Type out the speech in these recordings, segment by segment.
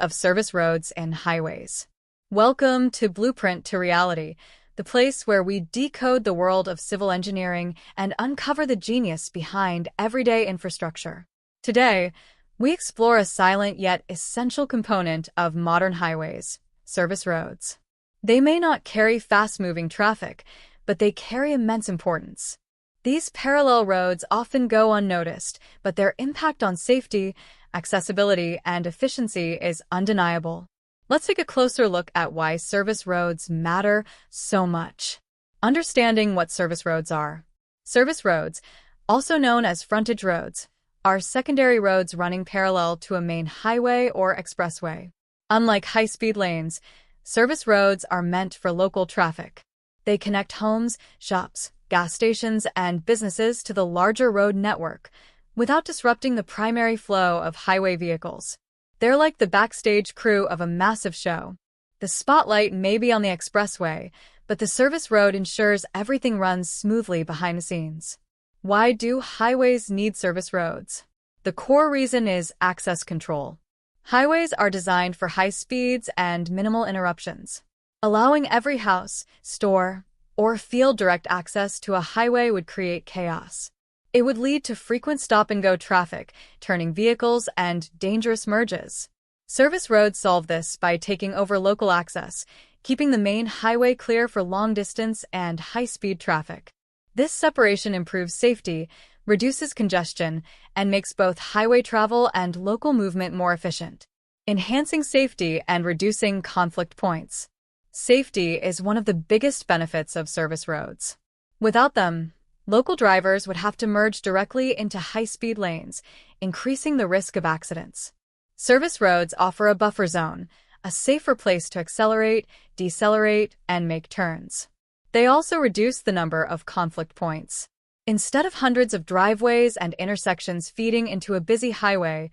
of service roads and highways. Welcome to Blueprint to Reality, the place where we decode the world of civil engineering and uncover the genius behind everyday infrastructure. Today, we explore a silent yet essential component of modern highways: service roads. They may not carry fast-moving traffic, but they carry immense importance. These parallel roads often go unnoticed, but their impact on safety, accessibility, and efficiency is undeniable. Let's take a closer look at why service roads matter so much. Understanding what service roads are. Service roads, also known as frontage roads, are secondary roads running parallel to a main highway or expressway. Unlike high-speed lanes, service roads are meant for local traffic. They connect homes, shops, gas stations, and businesses to the larger road network without disrupting the primary flow of highway vehicles. They're like the backstage crew of a massive show. The spotlight may be on the expressway, but the service road ensures everything runs smoothly behind the scenes. Why do highways need service roads? The core reason is access control. Highways are designed for high speeds and minimal interruptions. Allowing every house, store, or field direct access to a highway would create chaos. It would lead to frequent stop-and-go traffic, turning vehicles, and dangerous merges. Service roads solve this by taking over local access, keeping the main highway clear for long-distance and high-speed traffic. This separation improves safety, reduces congestion, and makes both highway travel and local movement more efficient, enhancing safety and reducing conflict points. Safety is one of the biggest benefits of service roads. Without them, local drivers would have to merge directly into high-speed lanes, increasing the risk of accidents. Service roads offer a buffer zone, a safer place to accelerate, decelerate, and make turns. They also reduce the number of conflict points. Instead of hundreds of driveways and intersections feeding into a busy highway,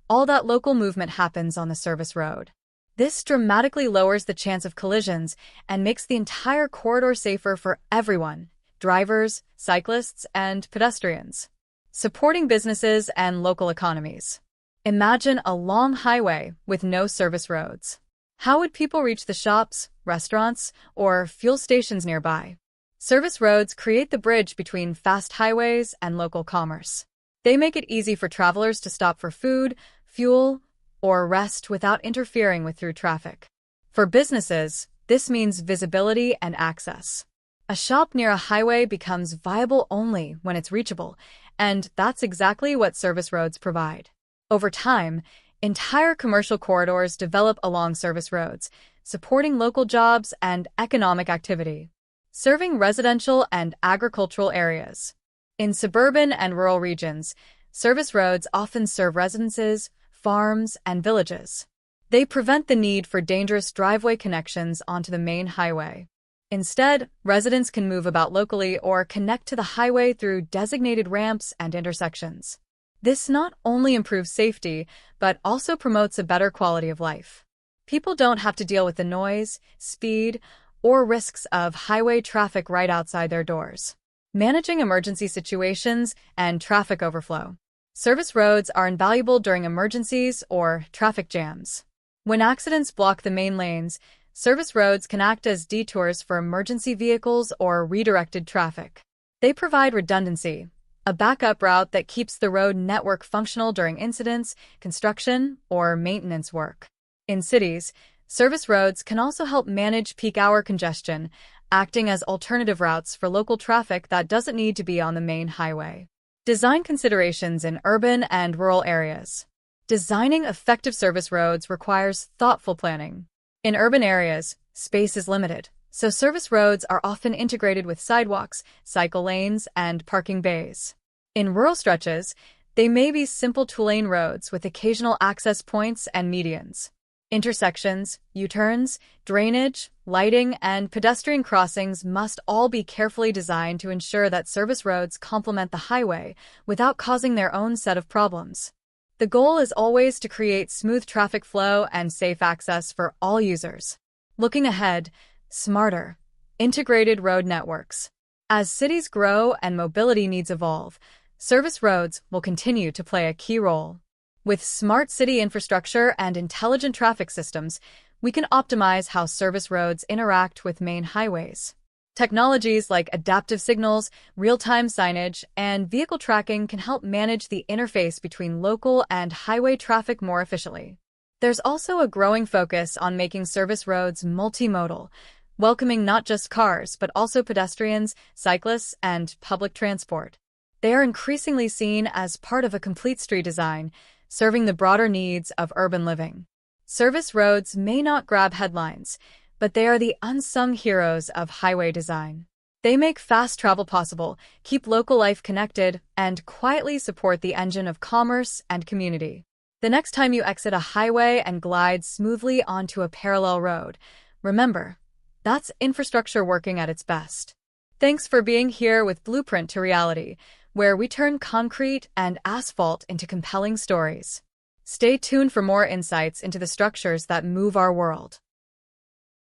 all that local movement happens on the service road. This dramatically lowers the chance of collisions and makes the entire corridor safer for everyone: drivers, cyclists, and pedestrians. Supporting businesses and local economies. Imagine a long highway with no service roads. How would people reach the shops, restaurants, or fuel stations nearby? Service roads create the bridge between fast highways and local commerce. They make it easy for travelers to stop for food, fuel, or rest without interfering with through traffic. For businesses, this means visibility and access. A shop near a highway becomes viable only when it's reachable, and that's exactly what service roads provide. Over time, entire commercial corridors develop along service roads, supporting local jobs and economic activity. Serving residential and agricultural areas. In suburban and rural regions, service roads often serve residences, farms, and villages. They prevent the need for dangerous driveway connections onto the main highway. Instead, residents can move about locally or connect to the highway through designated ramps and intersections. This not only improves safety, but also promotes a better quality of life. People don't have to deal with the noise, speed, or risks of highway traffic right outside their doors. Managing emergency situations and traffic overflow. Service roads are invaluable during emergencies or traffic jams. When accidents block the main lanes, service roads can act as detours for emergency vehicles or redirected traffic. They provide redundancy, a backup route that keeps the road network functional during incidents, construction, or maintenance work. In cities, service roads can also help manage peak-hour congestion, acting as alternative routes for local traffic that doesn't need to be on the main highway. Design considerations in urban and rural areas. Designing effective service roads requires thoughtful planning. In urban areas, space is limited, so service roads are often integrated with sidewalks, cycle lanes, and parking bays. In rural stretches, they may be simple two-lane roads with occasional access points and medians. Intersections, U-turns, drainage, lighting, and pedestrian crossings must all be carefully designed to ensure that service roads complement the highway without causing their own set of problems. The goal is always to create smooth traffic flow and safe access for all users. Looking ahead, smarter, integrated road networks. As cities grow and mobility needs evolve, service roads will continue to play a key role. With smart city infrastructure and intelligent traffic systems, we can optimize how service roads interact with main highways. Technologies like adaptive signals, real-time signage, and vehicle tracking can help manage the interface between local and highway traffic more efficiently. There's also a growing focus on making service roads multimodal, welcoming not just cars but also pedestrians, cyclists, and public transport. They are increasingly seen as part of a complete street design, serving the broader needs of urban living. Service roads may not grab headlines, but they are the unsung heroes of highway design. They make fast travel possible, keep local life connected, and quietly support the engine of commerce and community. The next time you exit a highway and glide smoothly onto a parallel road, remember, that's infrastructure working at its best. Thanks for being here with Blueprint to Reality, where we turn concrete and asphalt into compelling stories. Stay tuned for more insights into the structures that move our world.